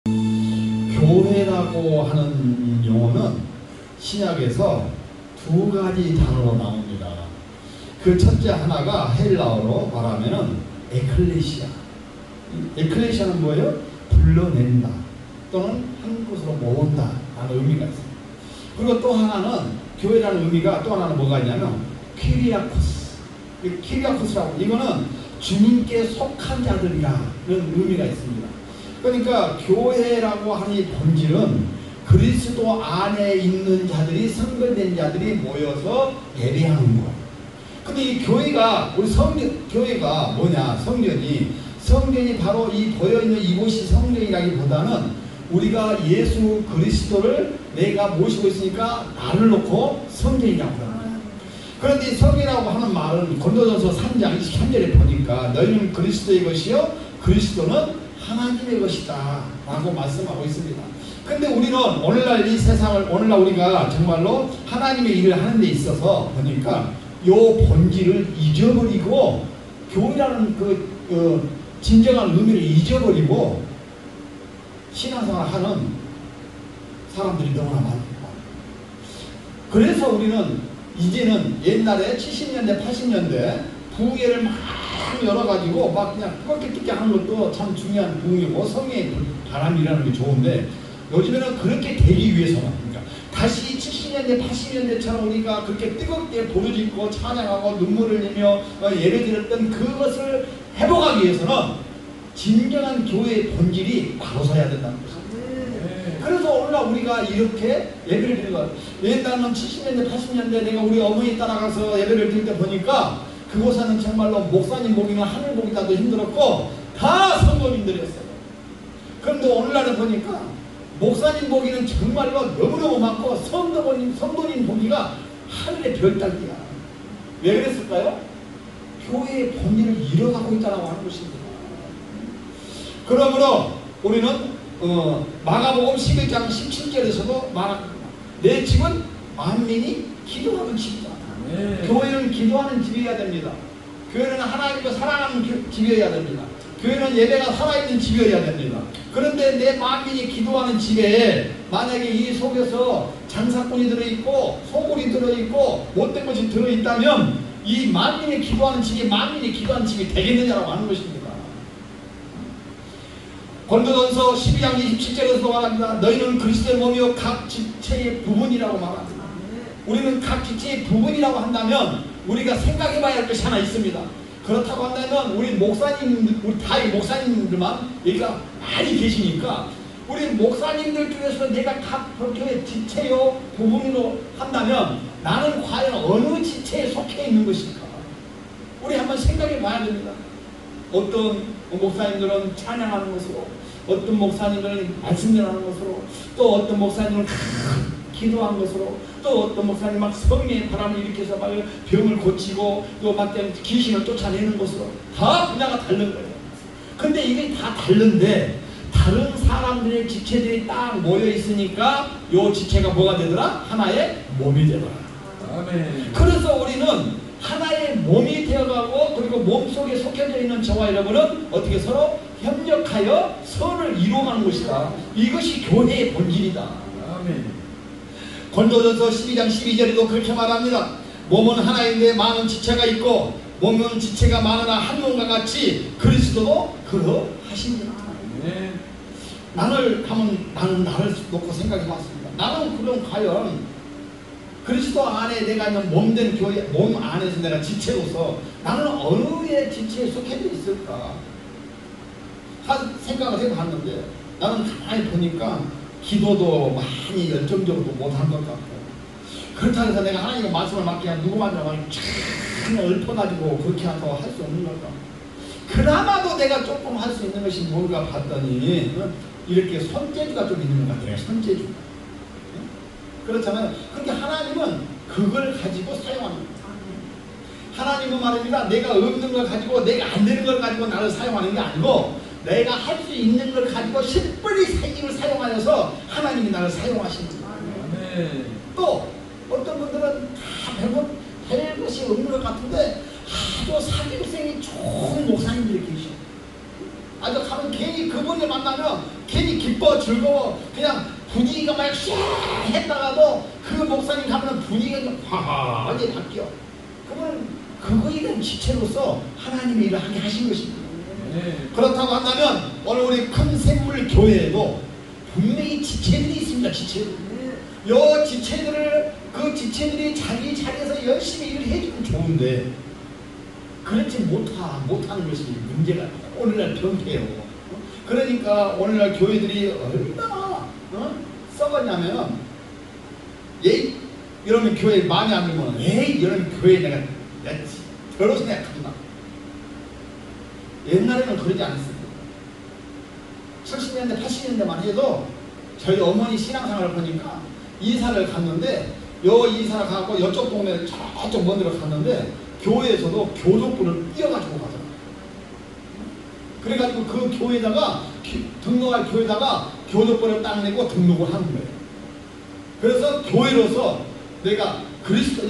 교회라고 하는 용어는 신약에서 두 가지 단어로 나옵니다. 그 첫째 하나가 헬라어로 말하면은 에클레시아. 에클레시아는 뭐예요? 불러낸다 또는 한 곳으로 모은다 라는 의미가 있습니다. 그리고 또 하나는 교회라는 의미가 또 하나는 뭐가 있냐면 키리아코스. 키리아코스라고 이거는 주님께 속한 자들이라는 의미가 있습니다. 그러니까 교회라고 하는 이 본질은 그리스도 안에 있는 자들이 선별된 자들이 모여서 예배하는 거예요. 근데 이 교회가 우리 교회가 뭐냐? 성전이 바로 이 보여있는 이곳이 성전이라기보다는 우리가 예수 그리스도를 내가 모시고 있으니까 나를 놓고 성전이라고 합니다. 그런데 이 성전이라고 하는 말은 고린도전서 3장 23절에 보니까 너희는 그리스도의 것이요 그리스도는 하나님의 것이다 라고 말씀하고 있습니다. 근데 우리는 오늘날 이 세상을 오늘날 우리가 정말로 하나님의 일을 하는 데 있어서 보니까 요 본질을 잊어버리고 교회라는 그 진정한 의미를 잊어버리고 신앙생활을 하는 사람들이 너무나 많습니다. 그래서 우리는 이제는 옛날에 70년대 80년대 부흥회를 막 열어가지고 막 그냥 뜨겁게 하는 것도 참 중요한 부흥이고 성령의 바람이라는 게 좋은데 요즘에는 그렇게 되기 위해서는 그러니까 다시 70년대 80년대처럼 우리가 그렇게 뜨겁게 부르짖고 찬양하고 눈물을 흘리며 예배드렸던 그것을 회복하기 위해서는 진정한 교회의 본질이 바로 서야 된다는 것입니다. 그래서 오늘날 우리가 이렇게 예배를 드리는 거예요. 옛날에는 70년대 80년대 내가 우리 어머니 따라가서 예배를 드릴 때 보니까 그곳에는 정말로 목사님 보기나 하늘 보기다도 힘들었고 다 성도님들이었어요. 그런데 오늘날은 보니까 목사님 보기는 정말로 너무너무 많고 성도님 보기가 하늘의 별따기야. 왜 그랬을까요? 교회의 본질을 잃어가고 있다고 하는 것입니다. 그러므로 우리는 마가복음 11장 17절에서도 말합니다. 내 집은 만민이 기도하는 집이다. 교회는 기도하는 집이어야 됩니다. 교회는 하나님을 사랑하는 집이어야 됩니다. 교회는 예배가 살아있는 집이어야 됩니다. 그런데 내 만민이 기도하는 집에 만약에 이 속에서 장사꾼이 들어있고 소굴이 들어있고 못된 것이 들어있다면 이 만민이 기도하는 집이 되겠느냐라고 하는 것입니다. 고린도전서 12장 27절에서 말합니다. 너희는 그리스도의 몸이요 각 지체의 부분이라고 말합니다. 우리는 각 지체의 부분이라고 한다면 우리가 생각해봐야 할 것이 하나 있습니다. 그렇다고 한다면 우리 목사님들만 여기가 많이 계시니까 우리 목사님들 중에서 내가 각 교회 지체요 부분으로 한다면 나는 과연 어느 지체에 속해 있는 것일까? 우리 한번 생각해 봐야 됩니다. 어떤 목사님들은 찬양하는 것으로, 어떤 목사님들은 말씀 전하는 것으로, 또 어떤 목사님은 기도한 것으로, 또 어떤 목사님 막 성령의 바람을 일으켜서 막 병을 고치고 또 막 귀신을 쫓아내는 것으로 다 분야가 다른 거예요. 근데 이게 다 다른데 다른 사람들의 지체들이 딱 모여 있으니까 요 지체가 뭐가 되더라? 하나의 몸이 되더라. 아멘. 그래서 우리는 하나의 몸이 되어가고 그리고 몸속에 속해져 있는 저와 여러분은 어떻게 서로 협력하여 선을 이루어가는 것이다. 이것이 교회의 본질이다. 아멘. 고린도전서 12장 12절에도 그렇게 말합니다. 몸은 하나인데 많은 지체가 있고 몸은 지체가 많으나 한 몸과 같이 그리스도도 그러하십니다. 나는 나를 놓고 생각해 봤습니다. 나는 그럼 과연 그리스도 안에 내가 있는 몸된 교회, 몸 안에서 내가 지체로서 나는 어느의 지체에 속해져 있을까? 생각을 해봤는데 나는 가만히 보니까 기도도 많이 열정적으로 못한 것 같고 그렇다고 해서 내가 하나님의 말씀을 맡기 위한 누구만이나 그냥 읊어가지고 그렇게 한다고 할 수 없는 걸까? 그나마도 내가 조금 할 수 있는 것이 뭔가 봤더니 이렇게 손재주가 좀 있는 것 같아요. 손재주. 그렇잖아요. 그러니까 하나님은 그걸 가지고 사용하는 거예요. 하나님은 말입니다. 내가 없는 걸 가지고 내가 안 되는 걸 가지고 나를 사용하는 게 아니고 내가 할 수 있는 걸 가지고 신분이 힘을 사용하여서 하나님이 나를 사용하시는 거예요. 또 어떤 분들은 다 별 것이 없는 것 같은데 아주 사교생이 좋은 목사님들이 계셔. 아주 가면 괜히 그분을 만나면 괜히 기뻐 즐거워 그냥 분위기가 막 했다가도 그 목사님 가면 분위기가 화하게 바뀌어. 그러면 그거에 대한 지체로서 하나님의 일을 하게 하신 것입니다. 그렇다고 한다면 오늘 우리 큰 샘물 교회에도 분명히 지체들이 있습니다. 지체들. 요 지체들을 그 지체들이 자기 자리에서 열심히 일을 해주면 좋은데 그렇지 못하는 것이 문제가 오늘날 병폐예요. 그러니까 오늘날 교회들이 얼마나 썩었냐면 에이 이러면 교회 마음에 안 들면 에이 이러면 교회 내가 더러워 생각하구나. 옛날에는 그러지 않았습니다. 70년대 80년대만 해도 저희 어머니 신앙생활을 보니까 이사를 갔는데 요 이사를 가고 이쪽 동네 저쪽 먼 데로 갔는데 교회에서도 교족부를 띄어가지고 가더라고요. 그래가지고 그 교회에다가 등록할 교회에다가 교족부를 딱 내고 등록을 하는 거예요. 그래서 교회로서 내가 그리스도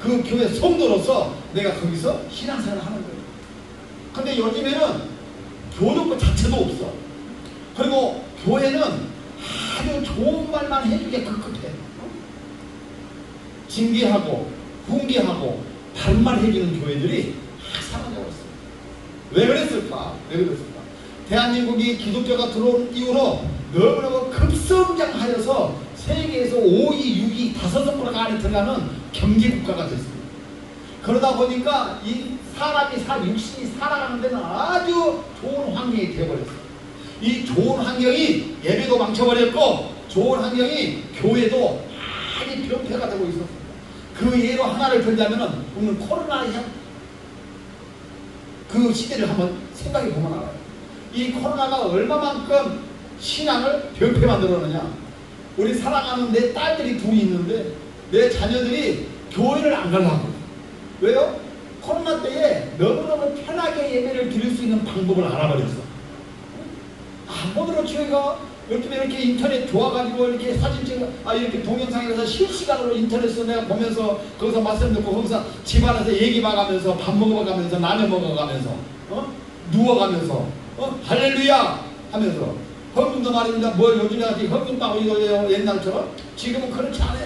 그 교회 성도로서 내가 거기서 신앙생활을 하는 거예요. 근데 요즘에는 교족부 자체도 없어. 그리고 교회는 아주 좋은 말만 해주게 급급해. 징계하고 훈계하고 바른 말 해주는 교회들이 사라져버렸어. 왜 그랬을까? 대한민국이 기독교가 들어온 이후로 너무너무 급성장하여서 세계에서 5위, 6위, 5손가락 안에 들어가는 경제국가가 됐습니다. 그러다 보니까 이 사람이 육신이 살아가는 데는 아주 좋은 환경이 되어버렸어요. 이 좋은 환경이 예배도 망쳐버렸고 좋은 환경이 교회도 많이 병폐가 되고 있었습니다. 그 예로 하나를 들자면 오늘 코로나 그 시대를 한번 생각해 보면 알아요. 이 코로나가 얼마만큼 신앙을 병폐 만들었느냐. 우리 사랑하는 내 딸들이 둘이 있는데 내 자녀들이 교회를 안 가려고. 왜요? 코로나 때에 너무너무 편하게 예배를 드릴 수 있는 방법을 알아버렸어. 아무도 교회가 이렇게 인터넷 좋아가지고 이렇게 사진 찍어 이렇게 동영상에서 실시간으로 인터넷에서 내가 보면서 거기서 말씀 듣고 거기서 집안에서 얘기 봐가면서 밥 먹어가면서 라면 먹어가면서 누워가면서 할렐루야 하면서 헌금도 말입니다. 뭘 요즘에 아직 헌금하고 이거 옛날처럼 지금은 그렇지 않아.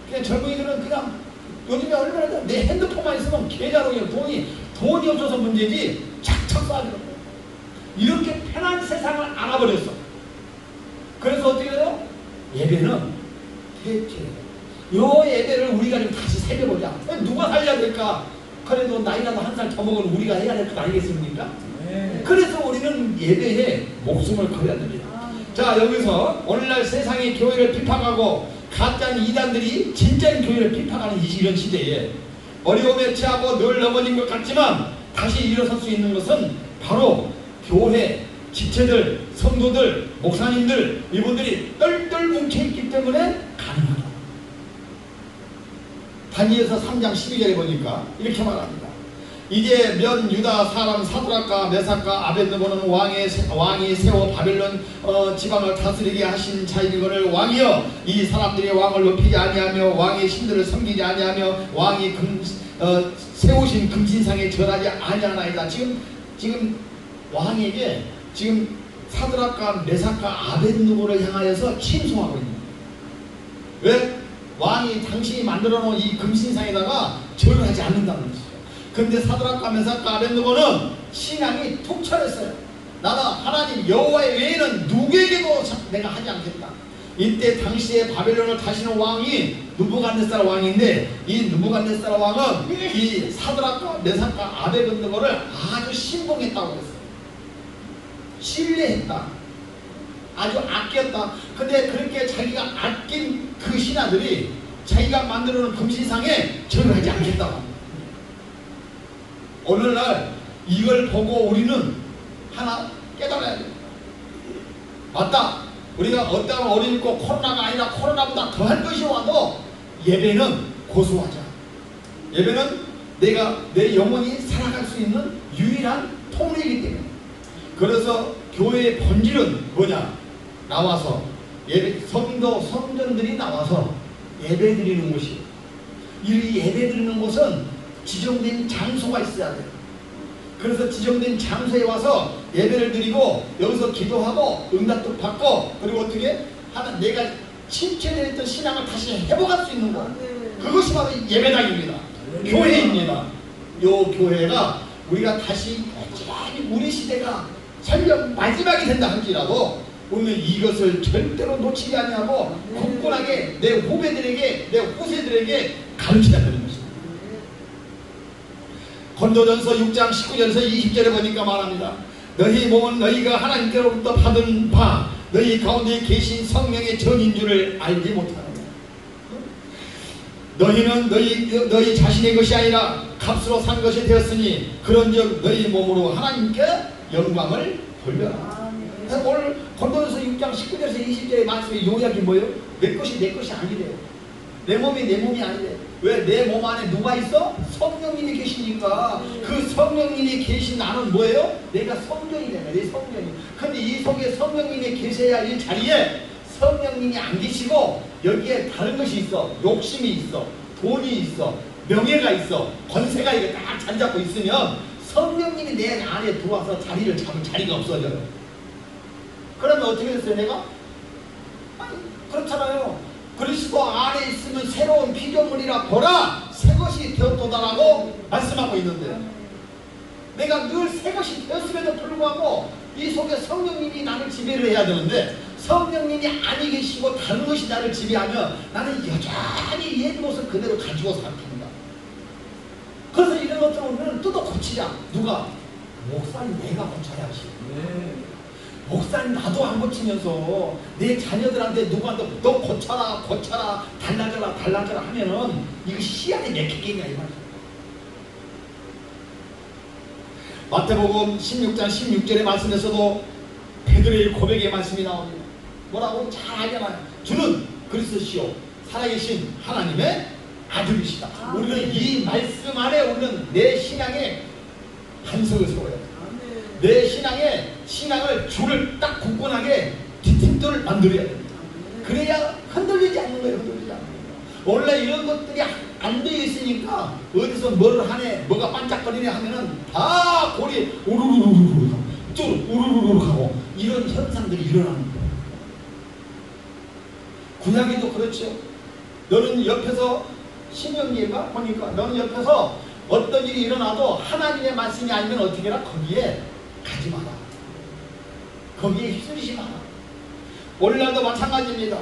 그냥 젊은이들은 그냥 요즘에 얼마나 내 핸드폰만 있으면 계좌로 돈이 없어서 문제지 착착 쏴주는 거야. 이렇게 편한 세상을 알아버렸어. 그래서 어떻게 해요? 예배는 대체 요 예배를 우리가 좀 다시 살려보자. 누가 살려야 될까? 그래도 나이라도 한 살 더 먹은 우리가 해야 될 것 아니겠습니까? 네. 그래서 우리는 예배에 목숨을 걸어야 됩니다. 자, 여기서 오늘날 세상의 교회를 비판하고 가짜인 이단들이 진짜인 교회를 비판하는 이런 시대에 어려움에 처하고 늘 넘어진 것 같지만 다시 일어설 수 있는 것은 바로 교회 지체들, 성도들, 목사님들 이분들이 똘똘 뭉쳐있기 때문에 가능하다. 다니엘서 3장 12절에 보니까 이렇게 말합니다. 이제 면 유다 사람 사드락과 메삭과 아벳느고는 왕이 세워 바벨론 지방을 다스리게 하신 자이거를 왕이여 이 사람들이 왕을 높이지 아니하며 왕의 신들을 섬기지 아니하며 왕이 세우신 금신상에 절하지 아니하나이다. 지금 왕에게 지금 사드락과 메삭과 아벳느고를 향하여서 침송하고 있는 거예요. 왜? 왕이 당신이 만들어 놓은 이 금신상에다가 절을 하지 않는다는 것이죠. 근데 사드락과 메삭과 아벳느고는 신앙이 툭 쳐냈어요. 나는 하나님 여호와의 외에는 누구에게도 내가 하지 않겠다. 이때 당시에 바벨론을 다시는 왕이 느부갓네살 왕인데 이 느부갓네살 왕은 이 사드락과 메삭과 아벳느고를 아주 신봉했다고 했어요. 신뢰했다. 아주 아꼈다. 근데 그렇게 자기가 아낀 그 신하들이 자기가 만들어놓은 금신상에 절을 하지 않겠다고 합니다. 오늘날 이걸 보고 우리는 하나 깨달아야 돼요. 맞다. 우리가 어떠한 어려움이 있고 코로나가 아니라 코로나보다 더한 것이 와도 예배는 고수하자. 예배는 내가 내 영혼이 살아갈 수 있는 유일한 통로이기 때문에. 그래서 교회의 본질은 뭐냐? 나와서 예배, 성전들이 나와서 예배 드리는 곳이에요. 이 예배 드리는 곳은 지정된 장소가 있어야 돼요. 그래서 지정된 장소에 와서 예배를 드리고 여기서 기도하고 응답도 받고 그리고 어떻게 하는 내가 침체되었던 신앙을 다시 회복할 수 있는 것, 그것이 바로 예배당입니다. 교회입니다. 요 교회가 우리가 다시 우리 시대가 설령 마지막이 된다 할지라도 우리는 이것을 절대로 놓치지 아니하고 굳건하게 내 후배들에게 내 후세들에게 가르쳐야 되는 것입니다. 고린도전서 6장 19절에서 20절에 보니까 말합니다. 너희 몸은 너희가 하나님께로부터 받은 바 너희 가운데 계신 성령의 전인 줄을 알지 못하느냐. 너희는 너희 자신의 것이 아니라 값으로 산 것이 되었으니 그런즉 너희 몸으로 하나님께 영광을 돌려라. 오늘 고린도전서 6장 19절에서 20절의 말씀의 요약이 뭐예요? 내 것이 내 것이 아니래요. 내 몸이 내 몸이 아니래. 왜? 내 몸 안에 누가 있어? 성령님이 계시니까. 그 성령님이 계신 나는 뭐예요? 내가 성전이잖아. 내 성전이. 근데 이 속에 성령님이 계셔야 이 자리에 성령님이 안 계시고 여기에 다른 것이 있어. 욕심이 있어. 돈이 있어. 명예가 있어. 권세가 이거 딱 자리 잡고 있으면 성령님이 내 안에 들어와서 자리를 잡을 자리가 없어져요. 그러면 어떻게 됐어요 내가? 아니 그렇잖아요. 그리스도 안에 있으면 새로운 피조물이라 보라 새것이 되었도다라고 말씀하고 있는데 내가 늘 새것이 되었음에도 불구하고 이 속에 성령님이 나를 지배를 해야 되는데 성령님이 아니 계시고 다른 것이 나를 지배하면 나는 여전히 옛 모습 그대로 가지고 살랍니다. 그래서 이런 것들을 우리는 뜯어 고치자. 누가? 목사님 내가 고쳐야지. 목사님 나도 안 고치면서 내 자녀들한테 누구한테 너 고쳐라 고쳐라 달라져라 달라져라 하면은 이것이 씨앗이 맺히겠냐 이 말이야. 마태복음 16장 16절의 말씀에서도 베드로의 고백의 말씀이 나옵니다. 뭐라고? 잘 알잖아요. 주는 그리스도시요 살아계신 하나님의 아들이시다. 우리는 이 말씀 안에 우리는 내 신앙의 반석을 세워야 돼. 내 신앙을 줄을 딱 굳건하게 뒤팀돌을 만들어야 됩니다. 그래야 흔들리지 않는 거예요. 흔들리지 않는 거예요. 원래 이런 것들이 안 되어 있으니까 어디서 뭐를 하네 뭐가 반짝거리네 하면은 다 골이 우르르르르 쭉 우르르르 하고 이런 현상들이 일어나는 거예요. 구약에도 그렇죠. 너는 옆에서 신명기가 보니까 너는 옆에서 어떤 일이 일어나도 하나님의 말씀이 아니면 어떻게 해라? 거기에 가지 마라. 거기에 휩쓸리지 마라. 오늘날도 마찬가지입니다.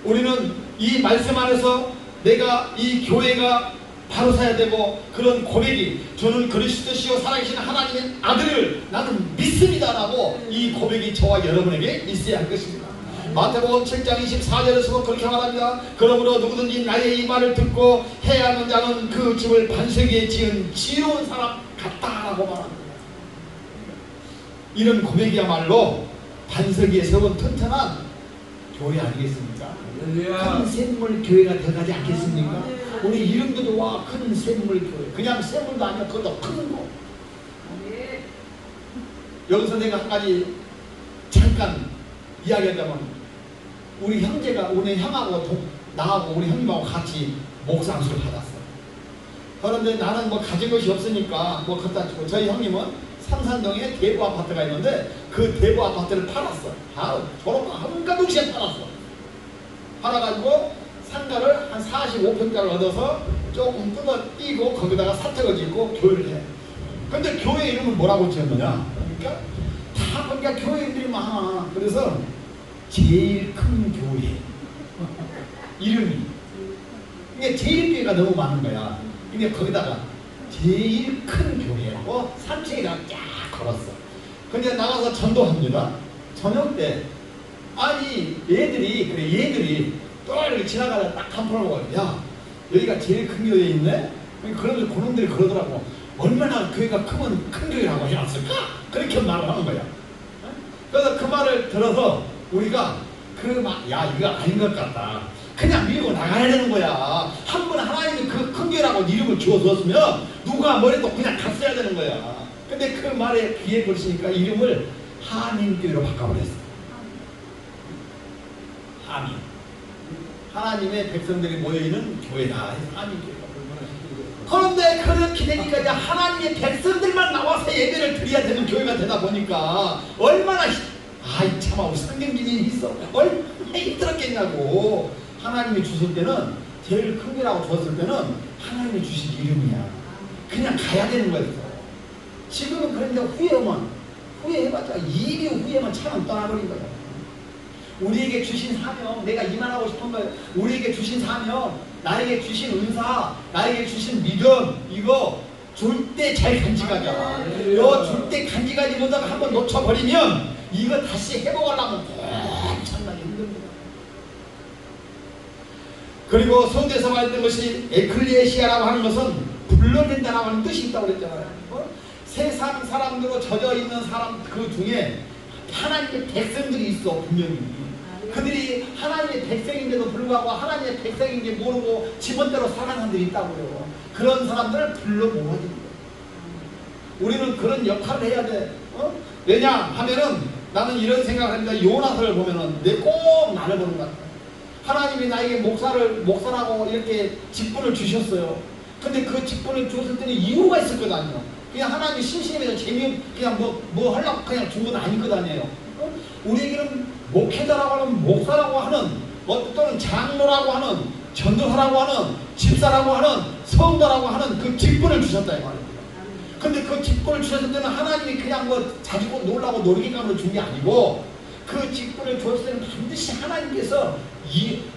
우리는 이 말씀 안에서 내가 이 교회가 바로 서야 되고 그런 고백이 저는 그리스도시요 살아계신 하나님의 아들을 나는 믿습니다라고 이 고백이 저와 여러분에게 있어야 할 것입니다. 마태복음 7장 24절에서도 그렇게 말합니다. 그러므로 누구든지 나의 이 말을 듣고 해야 하는 자는 그 집을 반석에 지은 지혜로운 사람 같다라고 말합니다. 이런 고백이야말로 반석 위에 세운 튼튼한 교회 아니겠습니까? 큰 샘물 교회가 되어가지 않겠습니까? 우리 이름도 좋아. 큰 샘물 교회. 그냥 샘물도 아니야. 그것도 큰 거. 여기서 내가 한 가지 잠깐 이야기하자면 우리 형제가 우리 형하고 나하고 우리 형님하고 같이 목상수를 받았어. 그런데 나는 뭐 가진 것이 없으니까 뭐 갖다 주고 저희 형님은 삼산동에 대부 아파트가 있는데 그 대부 아파트를 팔았어. 졸업한 한가 동시에 팔았어. 팔아가지고 상가를 한 45평짜리를 얻어서 조금 뜯어 띄고 거기다가 사택을 짓고 교회를 해. 근데 교회 이름은 뭐라고 지었느냐? 그러니까 다 거기가 교회 이름들이 많아. 그래서 제일 큰 교회 이름이 이게 제일 교회가 너무 많은 거야. 그러니까 거기다가 제일 큰 교회라고 3층에다 쫙 걸었어. 근데 나가서 전도합니다. 저녁 때 아니 얘들이 또 이렇게 지나가다 딱 한 번 보고 야 여기가 제일 큰 교회에 있네? 그러면서 그놈들이 그러더라고. 얼마나 교회가 크면 큰 교회라고 해놨을까? 그렇게 말을 하는 거야. 그래서 그 말을 들어서 우리가 야 이거 아닌 것 같다. 그냥 밀고 나가야 되는 거야. 한 번 하나님이 그 큰 교회라고 이름을 주어줬으면 누가 뭐래도 그냥 갔어야 되는 거야. 근데 그 말에 귀에 걸치니까 이름을 하민교회로 바꿔버렸어. 하민. 하나님의 백성들이 모여있는 교회다. 하민교회가 얼마나 힘들고 그런데 그렇게 되니까 이제 하나님의 백성들만 나와서 예배를 드려야 되는 교회가 되다 보니까 얼마나 아이 참 우리 성경진이 있어 얼마나 힘들었겠냐고. 하나님이 주실 때는 제일 큰 거라고 줬을 때는 하나님이 주신 이름이야. 그냥 가야 되는 거였어. 지금은 그런데 후회해봤자 이미 후회만 차면 떠나버린 거야. 우리에게 주신 사명, 내가 이만하고 싶은 거예요. 우리에게 주신 사명, 나에게 주신 은사, 나에게 주신 믿음, 이거 줄 때 잘 간직하자. 이거 줄 때 간직하지 못하고 한번 놓쳐버리면 이거 다시 회복하려면 엄청나게 힘듭니다. 그리고 성경에서 말했던 것이 에클레시아라고 하는 것은 불러낸다라고 하는 뜻이 있다고 그랬잖아요. 세상 사람들로 젖어 있는 사람 그 중에 하나님의 백성들이 있어. 분명히 그들이 하나님의 백성인데도 불구하고 하나님의 백성인지 모르고 지멋대로 살아가는 사람들이 있다고요. 그런 사람들을 불러 모아주는 거예요. 우리는 그런 역할을 해야 돼. 왜냐 하면은 나는 이런 생각을 합니다. 요나서를 보면은 내 꼭 나를 보는 것 같아요. 하나님이 나에게 목사라고 이렇게 직분을 주셨어요. 근데 그 직분을 줬을 때는 이유가 있을 것 아니에요. 그냥 하나님이 심심해서 그냥 뭐 하려고 그냥 준 건 아닐 것 아니에요. 우리에게는 목회자라고 하는 목사라고 하는 또는 장로라고 하는 전도사라고 하는 집사라고 하는 성도라고 하는 그 직분을 주셨다 이 말입니다. 근데 그 직분을 주셨을 때는 하나님이 그냥 뭐 자주고 놀라고 놀기감으로 준 게 아니고 그 직분을 줬을 때는 반드시 하나님께서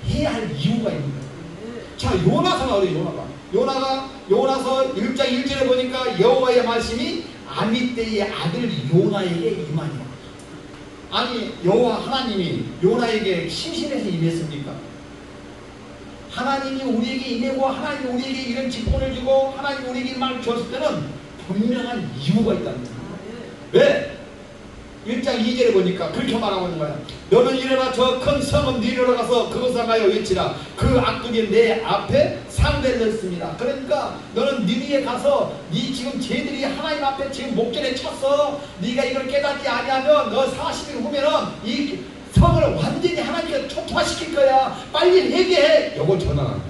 해야 할 이유가 있는 거예요. 자, 요나서가 그래요. 요나서 1장 1절에 보니까 여호와의 말씀이 아미떼의 아들 요나에게 임하니라. 아니 여호와 하나님이 요나에게 심심해서 임했습니까? 하나님이 우리에게 임하고 하나님이 우리에게 이런 직분을 주고 하나님이 우리에게 말을 줬을 때는 분명한 이유가 있다는 거예요. 왜? 1장 2절에 보니까 그렇게 말하고 있는 거야. 너는 일어나 저 큰 성읍 니느웨로 가서 그것을 향하여 외치라. 그 악독이 내 앞에 상대했습니다. 그러니까 너는 니느웨에 가서 네 지금 쟤들이 하나님 앞에 지금 목전에 쳤어. 네가 이걸 깨닫지 아니하면 너 40일 후면은 이 성을 완전히 하나님께 초토화시킬 거야. 빨리 회개해. 요걸 전화하는 거야.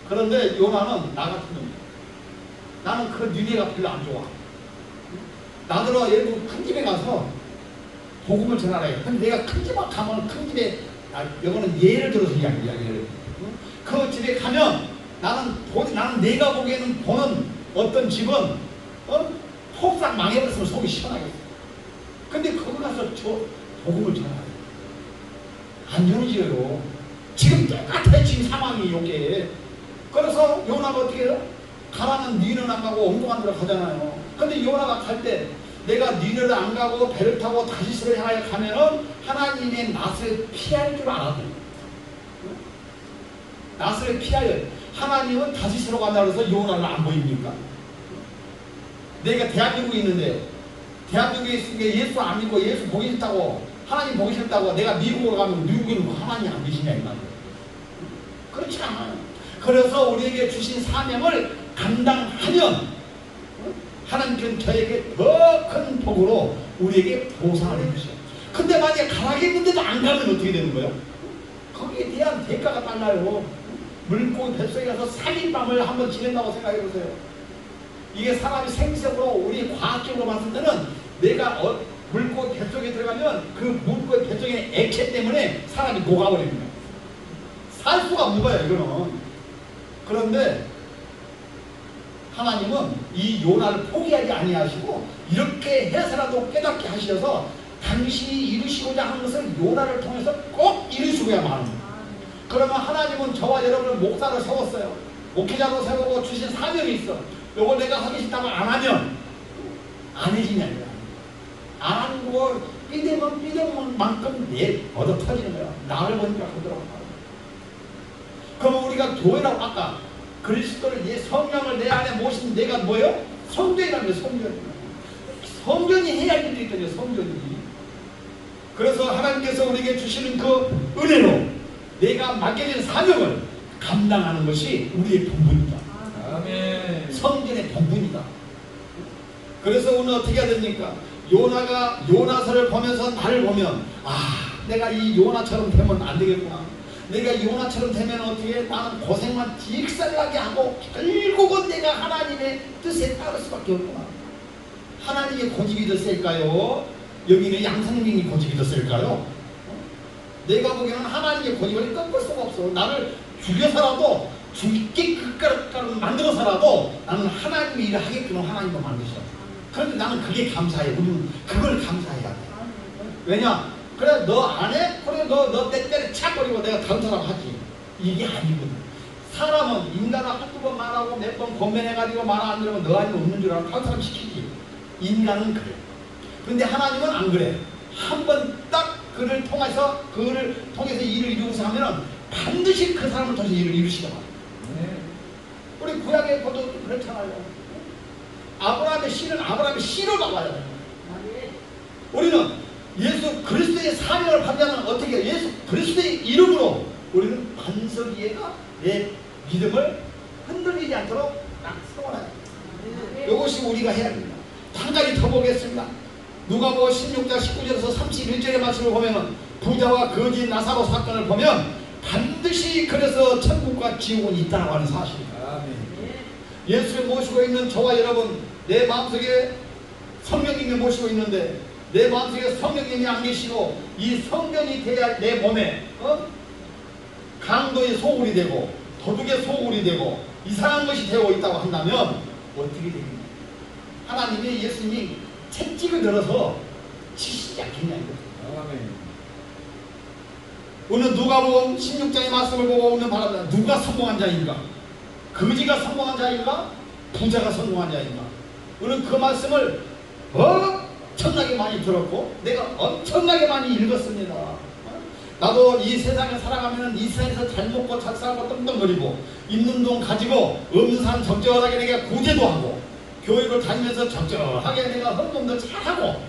그런데 요나는 나 같은 놈이야. 나는 그 니느웨가 별로 안 좋아. 나더러 예를 들어 큰 집에 가서 복음을 전하라 해요. 근데 내가 큰 집에 가면 큰 집에 이거는 예를 들어서 이야기를 그 집에 가면 나는 내가 보기에는 보는 어떤 집은 폭삭 망해버렸으면 속이 시원하겠어. 근데 거기 가서 저 복음을 전하라 해요. 안 되는 지요. 지금 똑같아요. 지금 상황이 요게. 그래서 요나가 어떻게 해요? 가라는 니는 안 가고 엉뚱한 데로 가잖아요. 근데 요나가 갈 때 내가 니를 안 가고 배를 타고 다시스를 향하여 가면은 하나님의 낯을 피할 줄 알아도 낯을 피하여 하나님은 다시스로 간다고 해서 요나를 안 보입니까? 내가 대한민국에 있는데 대한민국에 있으니까 예수 안 믿고 예수 보기 싫다고 하나님 보기 싫다고 내가 미국으로 가면 미국에는 하나님 안 계시냐 이 말이에요. 그렇지 않아요. 그래서 우리에게 주신 사명을 감당하면 하나님께는 저에게 더 큰 복으로 우리에게 보상을 해주셔요. 근데 만약에 가라겠는데도 안 가면 어떻게 되는 거예요? 거기에 대한 대가가 달라요. 물고기 뱃속에 가서 3일 밤을 한번 지낸다고 생각해보세요. 이게 사람이 생리적으로 우리 과학적으로 봤을 때는 내가 물고기 뱃속에 들어가면 그 물고기 뱃속에 액체 때문에 사람이 녹아버립니다. 살 수가 없는 거예요 이거는. 그런데 하나님은 이 요나를 포기하지 아니하시고 이렇게 해서라도 깨닫게 하셔서 당신이 이루시고자 하는 것을 요나를 통해서 꼭 이루시고야만 합니다. 그러면 하나님은 저와 여러분을 목사를 세웠어요. 목회자로 세우고 주신 사명이 있어. 요거 내가 하기 싫다고 안 하면 안 해지냐 이거야. 안 하는 거 삐대면 삐대면 만큼 내 얻어 터지는 거야. 나를 보니까 그러더라고. 그러면 우리가 교회라고 아까 그리스도를 성령을 내 안에 모신 내가 뭐요? 성전이라는 거예요. 성전이 해야 할 일이 있거든요. 성전이. 그래서 하나님께서 우리에게 주시는 그 은혜로 내가 맡겨진 사명을 감당하는 것이 우리의 본분이다. 아멘. 성전의 본분이다. 그래서 오늘 어떻게 해야 됩니까? 요나가 요나서를 보면서 나를 보면 내가 이 요나처럼 되면 안 되겠구나. 내가 요나처럼 되면 어떻게 나는 고생만 직살나게 하고 결국은 내가 하나님의 뜻에 따를 수밖에 없구나. 하나님의 고집이 더 셀까요? 여기는 양성민이 고집이 더 셀까요? 내가 보기에는 하나님의 고집을 꺾을 수가 없어. 나를 죽여서라도 죽게 끝까지 만들어서라도 나는 하나님의 일을 하게끔 하나님도 만드셔. 그런데 나는 그게 감사해. 우리는 그걸 감사해야 돼. 왜냐? 그래 너 안 해? 그래 너 때때려 착거리고 내가 다른 사람 하지. 이게 아니거든. 사람은 인간은 한두 번 말하고 몇 번 권면해가지고 말 안 들으면 너 아니면 없는 줄 알고 다른 사람 시키지. 인간은 그래. 근데 하나님은 안 그래. 한 번 딱 그를 통해서 일을 이루고서 하면은 반드시 그 사람을 통해서 일을 이루시더라. 우리 구약의 것도 그렇잖아요. 아브라함의 씨는 아브라함의 씨를 막아야 돼요. 우리는 예수 그리스도의 사명을 받자면 어떻게 해요? 예수 그리스도의 이름으로 우리는 반석이가 내 믿음을 흔들리지 않도록 딱 세워놔요. 이것이 우리가 해야 됩니다. 한 가지 더 보겠습니다. 누가복음 16장 19절에서 31절의 말씀을 보면 부자와 거지 나사로 사건을 보면 반드시 그래서 천국과 지옥은 있다고 하는 사실입니다. 예수를 모시고 있는 저와 여러분, 내 마음속에 성령님이 모시고 있는데 내 마음속에 성령님이 안 계시고 이 성령이 돼야 내 몸에 강도의 소굴이 되고 도둑의 소굴이 되고 이상한 것이 되어 있다고 한다면 어떻게 됩니까? 하나님이 예수님이 채찍을 들어서 치시지 않겠냐 이거예요. 오늘 누가복음 16장의 말씀을 보고 오늘 바랍니다. 누가 성공한 자인가? 거지가 성공한 자인가? 부자가 성공한 자인가? 오늘 그 말씀을 엄청나게 많이 들었고 내가 엄청나게 많이 읽었습니다. 나도 이 세상에 살아가면 이 세상에서 잘 먹고 잘 살고 떵떵거리고 있는 돈 가지고 없는 사람 적절하게 내가 구제도 하고 교육을 다니면서 적절하게 내가 헌금도 잘하고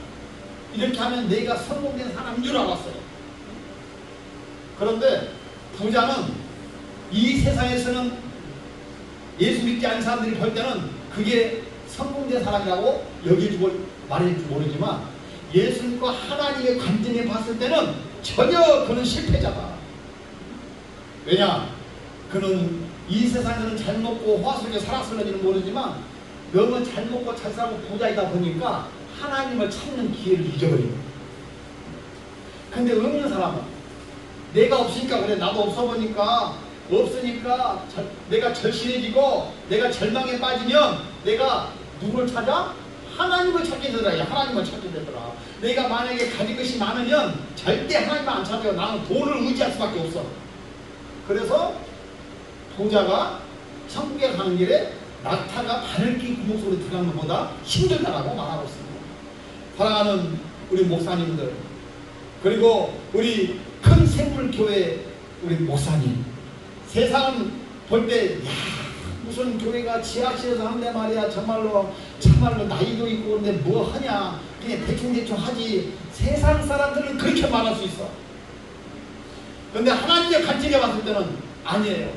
이렇게 하면 내가 성공된 사람인 줄 알았어요. 그런데 부자는 이 세상에서는 예수 믿지 않는 사람들이 볼 때는 그게 성공된 사람이라고 여겨주고 말해줄지 모르지만 예수 믿고 하나님의 관점에 봤을 때는 전혀 그는 실패자다. 왜냐? 그는 이 세상에서는 잘 먹고 화수하게 살았을는지는 모르지만 너무 잘 먹고 잘 살고 부자이다 보니까 하나님을 찾는 기회를 잊어버린 거예요. 근데 없는 사람은 내가 없으니까 그래. 나도 없어 보니까 없으니까 내가 절실해지고 내가 절망에 빠지면 내가 누굴 찾아? 하나님을 찾게 되더라. 하나님을 찾게 되더라. 내가 만약에 가진 것이 많으면 절대 하나님을 안 찾아요. 나는 돈을 의지할 수밖에 없어. 그래서 부자가 천국에 가는 길에 낙타가 바늘 낀 구멍 속으로 들어가는 것보다 힘들다라고 말하고 있습니다. 사랑하는 우리 목사님들 그리고 우리 큰 생물교회 우리 목사님 세상은 볼 때 무슨 교회가 지하실에서 하는데 말이야 참말로 나이도 있고 근데 뭐 하냐 그냥 대충 하지. 세상 사람들은 그렇게 말할 수 있어. 그런데 하나님의 관점에 봤을 때는 아니에요.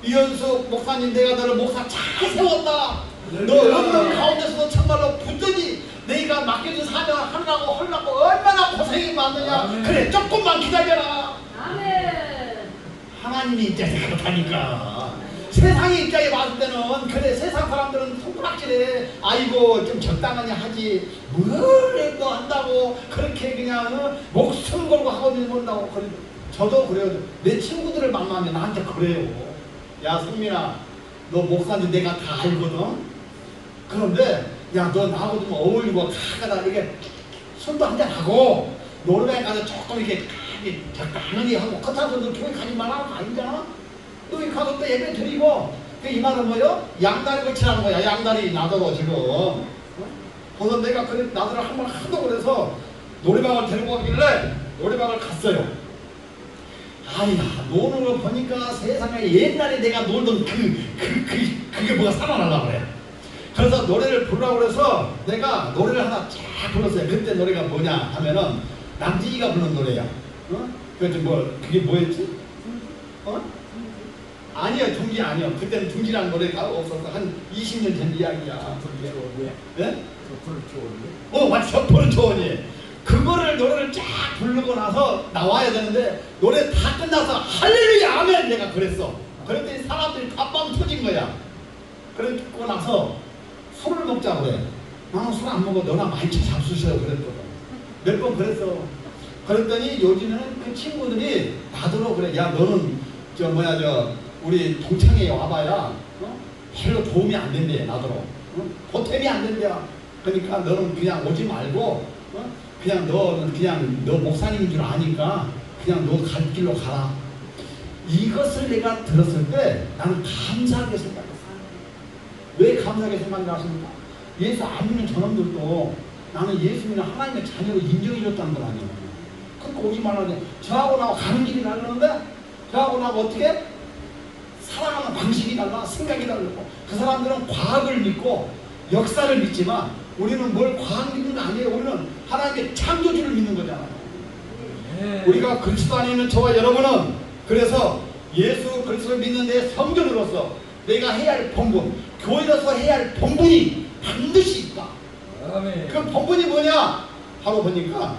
이현숙 목사님 내가 너를 목사 잘 세웠다. 너 없는 가운데서도 참말로 붙더니 내가 맡겨준 사명을 하려고 얼마나 고생이 많느냐. 그래 조금만 기다려라. 하나님이 입장에서 그렇다니까. 세상의 입장에 봤을 때는 그래 세상 사람들은 손가락질해. 아이고 좀 적당하냐 하지 뭘 또 한다고 그렇게 그냥 목숨 걸고 하거든요. 모른다고. 저도 그래요. 내 친구들을 만나면 나한테 그래요. 야 성민아 너 목사인지 내가 다 알거든. 그런데 야 너 나하고 좀 어울리고 가가다 이렇게 술도 한잔하고 노래방에 가서 조금 이렇게 적당히 하고 그렇다고 너 교회 가지 말라는 거 아니잖아. 너 여기 가서 또 예배 드리고 이 말은 뭐요? 양다리 걸치라는 거야. 양다리 나더러 지금. 그래서 내가 그래 나더러 한번 하도 그래서 노래방을 데리고 가길래 노래방을 갔어요. 아야 노는 거 보니까 세상에 옛날에 내가 놀던 그게 뭐가 살아나려고 그래. 그래서 노래를 부르라고 그래서 내가 노래를 하나 쫙 불렀어요. 그때 노래가 뭐냐 하면은 남진이가 부른 노래야. 그게 뭐였지? 아니요 둥지 아니요. 그때는 둥지라는 노래가 없어서 한 20년 전 이야기야. 둥지 네? 저 맞죠. 보는 초원이. 그거를 노래를 찬양을 쫙 부르고 나서 나와야 되는데 노래 다 끝나서 할렐루야 아멘 내가 그랬어. 그랬더니 사람들이 다 빵 터진 거야. 그러고 나서 술을 먹자고 그래. 나는 술 안 먹어. 너나 많이 잡수셔 그랬거든. 몇 번 그랬어. 그랬더니 요즘에는 그 친구들이 나더러 그래. 야 너는 우리 동창회에 와봐야 별로 도움이 안 된대. 나더러 보탬이 안 된대. 그러니까 너는 그냥 오지 말고 그냥 너는 그냥 너 목사님인 줄 아니까 그냥 너 갈 길로 가라. 이것을 내가 들었을 때 나는 감사하게 생각했어. 왜 감사하게 생각하십니까? 예수 안 믿는 저놈들도 나는 예수 믿는 하나님의 자녀로 인정해줬다는 걸 아니에요. 그러니까 오지 말라고. 저하고 나하고 가는 길이 다르는데 저하고 나하고 어떻게? 살아가는 방식이 달라, 생각이 다르고. 그 사람들은 과학을 믿고 역사를 믿지만 우리는 뭘 과학 믿는 거 아니에요. 우리는 하나님의 창조주를 믿는 거잖아요. 우리가 그리스도 안에 있는 저와 여러분은 그래서 예수 그리스도를 믿는 데 성전으로서 내가 해야 할 본분, 교회로서 해야 할 본분이 반드시 있다. 아멘. 그 본분이 뭐냐? 하고 보니까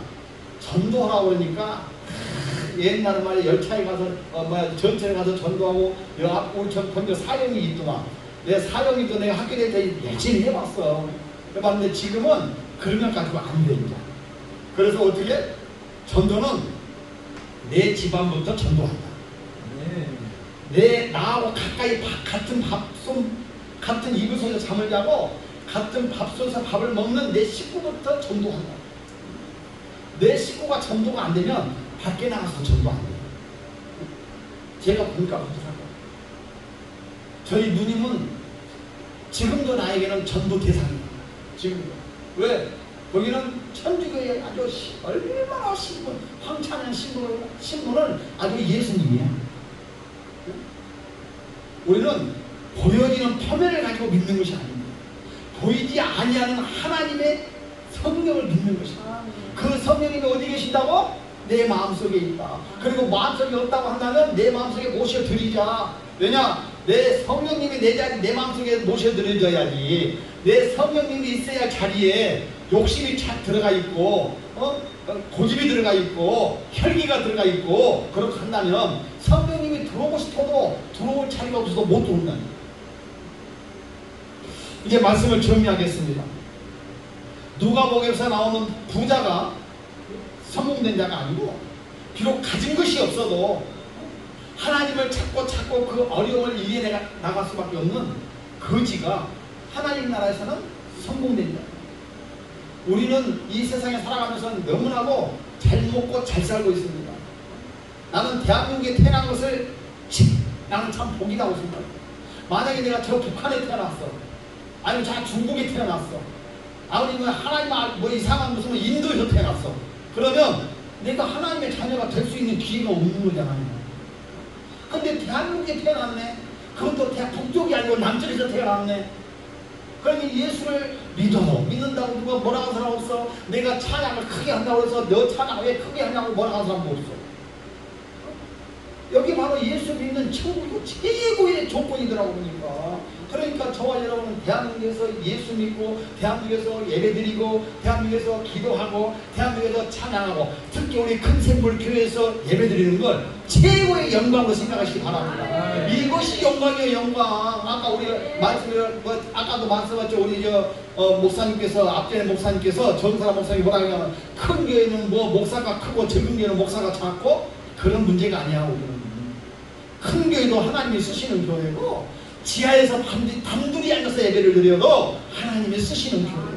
전도하라고 그러니까 옛날 말에 열차에 가서 전차에 가서 전도하고 우리 전도 사형이 있더만. 내 사형이도 내가 학교 다닐 때 열심히 해봤어. 해봤는데 지금은 그러면 가지고 안 돼 이제. 그래서 어떻게? 전도는 내 집안부터 전도한다. 나하고 가까이 같은 같은 이불 속에서 잠을 자고 같은 밥솥에서 밥을 먹는 내 식구부터 전도한다. 내 식구가 전도가 안 되면 밖에 나가서 전도 안 돼요. 제가 보니까 그렇게 생각해요. 저희 누님은 지금도 나에게는 전도 대상이에요. 지금도. 왜? 거기는 천주교의 아주 얼마나 황찬한 신분을 아주 예수님이야. 우리는 보여지는 표면을 가지고 믿는 것이 아닙니다. 보이지 아니하는 하나님의 성령을 믿는 것입니다. 그 성령님이 어디 계신다고? 내 마음속에 있다. 그리고 마음속에 없다고 한다면 내 마음속에 모셔드리자. 왜냐? 내 성령님이 내 마음속에 모셔드려야지. 내 성령님이 있어야 자리에 욕심이 착 들어가 있고 고집이 들어가 있고 혈기가 들어가 있고 그렇게 한다면 성령님이 들어오고 싶어도 들어올 자리가 없어서 못 들어온다니. 이제 말씀을 정리하겠습니다. 누가복음에서 나오는 부자가 성공된 자가 아니고 비록 가진 것이 없어도 하나님을 찾고 그 어려움을 이겨내 나갈 수밖에 없는 거지가 하나님 나라에서는 성공된 자. 우리는 이 세상에 살아가면서 너무나도 잘 먹고 잘 살고 있습니다. 나는 대한민국에 태어난 것을 나는 참 복이라고 생각해요. 만약에 내가 저 북한에 태어났어. 아니면 저 중국에 태어났어. 아니면 하나님 뭐 이상한 무슨 인도에서 태어났어. 그러면 내가 하나님의 자녀가 될 수 있는 기회가 없는 거잖아요. 근데 대한민국에 태어났네. 그것도 북쪽이 아니고 남쪽에서 태어났네. 그러니 예수를 믿는다고 누가 뭐라고 하는 사람 없어. 내가 찬양을 크게 한다고 해서 너 찬양 왜 크게 하냐고 뭐라고 하는 사람도 없어. 여기 바로 예수 믿는 천국이 최고의 조건이더라고 보니까. 그러니까 저와 여러분은 대한민국에서 예수 믿고 대한민국에서 예배드리고 대한민국에서 기도하고 대한민국에서 찬양하고 특히 우리 큰샘물교회에서 예배드리는 걸 최고의 영광으로 생각하시기 바랍니다. 이것이 영광이에요. 영광. 아까 우리 아까도 말씀하셨죠. 우리 목사님께서 앞전에 목사님께서 정사라 목사님이 뭐라 그러냐면 큰 교회는 뭐 목사가 크고 적은 교회는 목사가 작고 그런 문제가 아니야. 우리는 큰 교회도 하나님이 쓰시는 교회고 지하에서 단둘이 앉아서 예배를 드려도 하나님이 쓰시는 교회예요.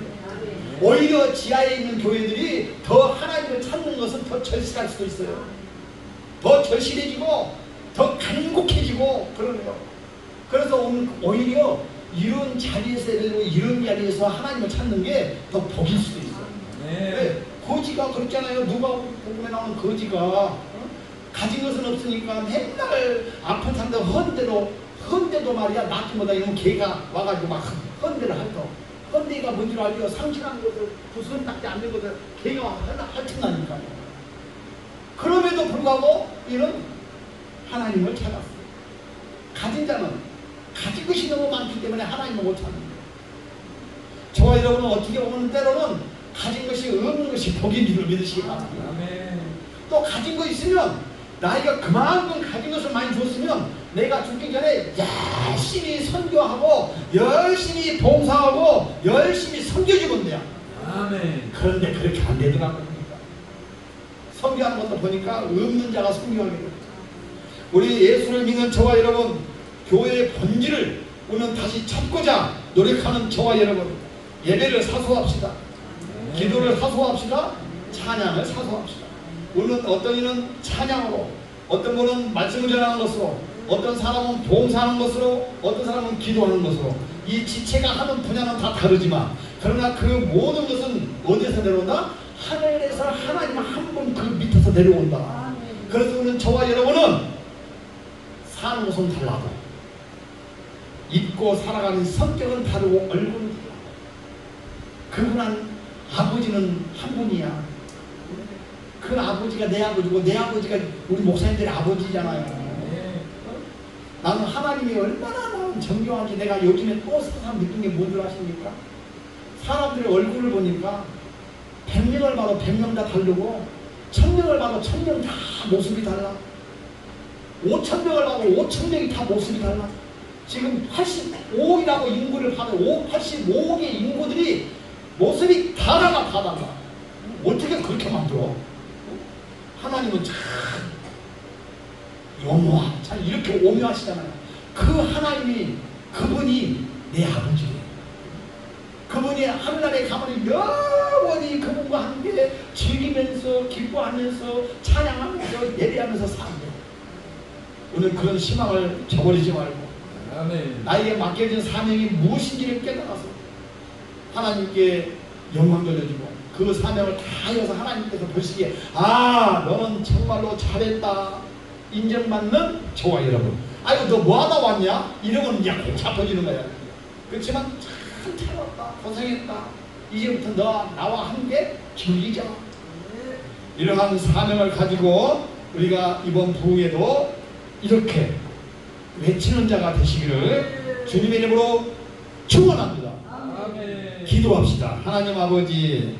오히려 지하에 있는 교회들이 더 하나님을 찾는 것은 더 절실할 수도 있어요. 더 절실해지고 더 간곡해지고 그러네요. 그래서 오히려 이런 자리에서 이런 자리에서 하나님을 찾는 게 더 복일 수도 있어요. 네. 거지가 그렇잖아요. 누가복음에 나오는 거지가 가진 것은 없으니까 맨날 아픈 사람들 헌데도 말이야 낳기보다 이런 개가 와가지고 막 헌데를 핥어. 헌데가 뭔 줄 알죠? 상실한 것을 부수는 딱지 않는 것을 개가 와서 핥힌다니까요. 그럼에도 불구하고 이는 하나님을 찾았어요. 가진 자는 가진 것이 너무 많기 때문에 하나님을 못 찾는 거예요. 저와 여러분은 어떻게 보면 때로는 가진 것이 없는 것이 복인 줄 믿으시기 바랍니다. 또 가진 거 있으면 나이가 그만큼 가진 것을 많이 줬으면 내가 죽기 전에 열심히 선교하고 열심히 봉사하고 열심히 섬겨주면 돼요. 아멘. 그런데 그렇게 안 되더라고요. 선교하는 것도 보니까 없는 자가 선교하게 됩니다. 우리 예수를 믿는 저와 여러분, 교회의 본질을 오늘 다시 찾고자 노력하는 저와 여러분, 예배를 사수합시다. 기도를 사수합시다. 찬양을 사수합시다. 오늘 어떤 이는 찬양으로, 어떤 분은 말씀을 전하는 것으로, 어떤 사람은 봉사하는 것으로, 어떤 사람은 기도하는 것으로, 이 지체가 하는 분야는 다 다르지만 그러나 그 모든 것은 어디서 내려온다? 하늘에서 하나님 한 분 그 밑에서 내려온다. 그래서 오늘 저와 여러분은 사는 곳은 달라도 입고 살아가는 성격은 다르고 얼굴은 달라도 그분한 아버지는 한 분이야. 그 아버지가 내 아버지고 내 아버지가 우리 목사님들의 아버지잖아요. 나는 하나님이 얼마나 나는 정교한지 내가 요즘에 또 새삼 느낀 게 뭔지 아십니까? 사람들의 얼굴을 보니까 100명을 봐도 100명 다 다르고 1000명을 봐도 1000명 다 모습이 달라. 5000명을 봐도 5000명이 다 모습이 달라. 지금 85억이라고 인구를 봐도 85억의 인구들이 모습이 다 달라. 어떻게 그렇게 만들어? 하나님은 참 영원한, 참 이렇게 오묘하시잖아요. 그 하나님이, 그분이 내 아버지예요. 그분이 하늘나라에 가면 영원히 그분과 함께 즐기면서 기뻐하면서 찬양하면서 예배하면서 사는데 오늘 그런 희망을 저버리지 말고 아멘. 나에게 맡겨진 사명이 무엇인지를 깨달아서 하나님께 영광 돌려주고 그 사명을 다해서 하나님께서 보시기에 아 너는 정말로 잘했다 인정받는 저와 여러분, 아이고 너 뭐하다 왔냐? 이러면 그냥 꼭 잡혀지는 거야. 그렇지만 참 잘했다 고생했다 이제부터 너 나와 함께 즐기자. 이러한 사명을 가지고 우리가 이번 부흥에도 이렇게 외치는 자가 되시기를 주님의 이름으로 축원합니다. 아멘. 기도합시다. 하나님 아버지,